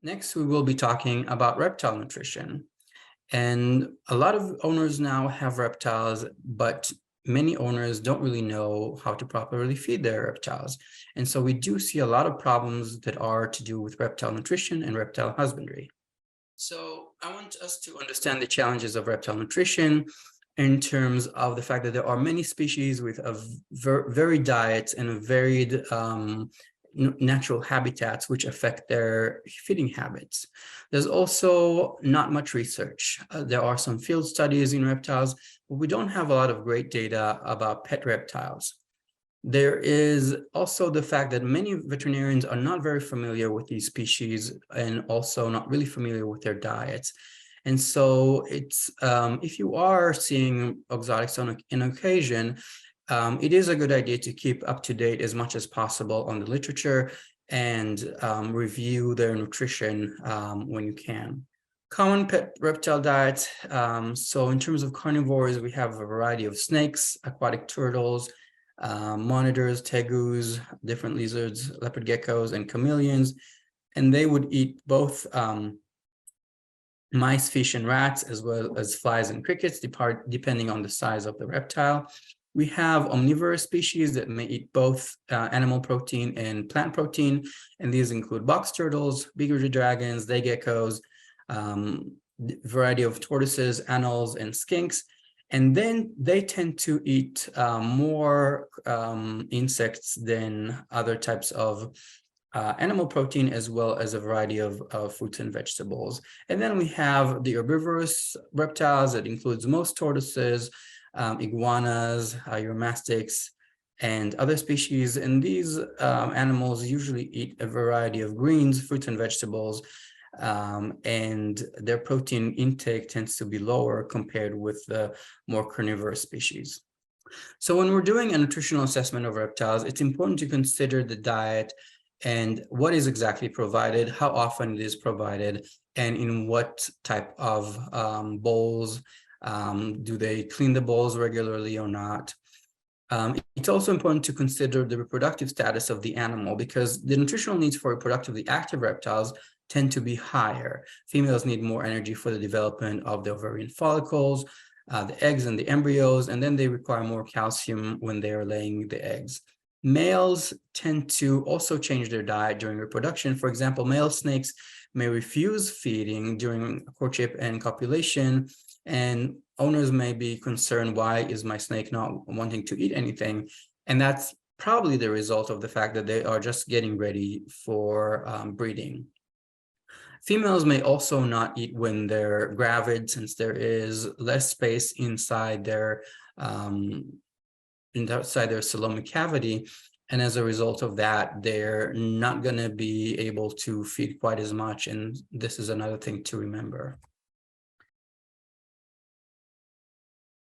Next, we will be talking about reptile nutrition. And a lot of owners now have reptiles, but many owners don't really know how to properly feed their reptiles. And so we do see a lot of problems that are to do with reptile nutrition and reptile husbandry. So I want us to understand the challenges of reptile nutrition in terms of the fact that there are many species with a varied diets and a varied natural habitats which affect their feeding habits. There's also not much research. There are some field studies in reptiles, but we don't have a lot of great data about pet reptiles. There is also the fact that many veterinarians are not very familiar with these species and also not really familiar with their diets. And so it's if you are seeing exotics on an occasion, it is a good idea to keep up to date as much as possible on the literature and review their nutrition when you can. Common pet reptile diets. So in terms of carnivores, we have a variety of snakes, aquatic turtles, monitors, tegus, different lizards, leopard geckos, and chameleons. And they would eat both mice, fish, and rats, as well as flies and crickets, depending on the size of the reptile. We have omnivorous species that may eat both animal protein and plant protein, and these include box turtles, bearded dragons, day geckos, variety of tortoises, anoles, and skinks. And then they tend to eat more insects than other types of animal protein, as well as a variety of fruits and vegetables. And then we have the herbivorous reptiles that includes most tortoises, iguanas, uromastyx, and other species. And these animals usually eat a variety of greens, fruits, and vegetables, and their protein intake tends to be lower compared with the more carnivorous species. So when we're doing a nutritional assessment of reptiles, it's important to consider the diet and what is exactly provided, how often it is provided, and in what type of bowls. Do they clean the bowls regularly or not? It's also important to consider the reproductive status of the animal, because the nutritional needs for reproductively active reptiles tend to be higher. Females need more energy for the development of the ovarian follicles, the eggs and the embryos, and then they require more calcium when they are laying the eggs. Males tend to also change their diet during reproduction. For example, male snakes may refuse feeding during courtship and copulation, and owners may be concerned, why is my snake not wanting to eat anything? And that's probably the result of the fact that they are just getting ready for breeding. Females may also not eat when they're gravid, since there is less space inside their coelomic cavity. And as a result of that, they're not going to be able to feed quite as much. And this is another thing to remember.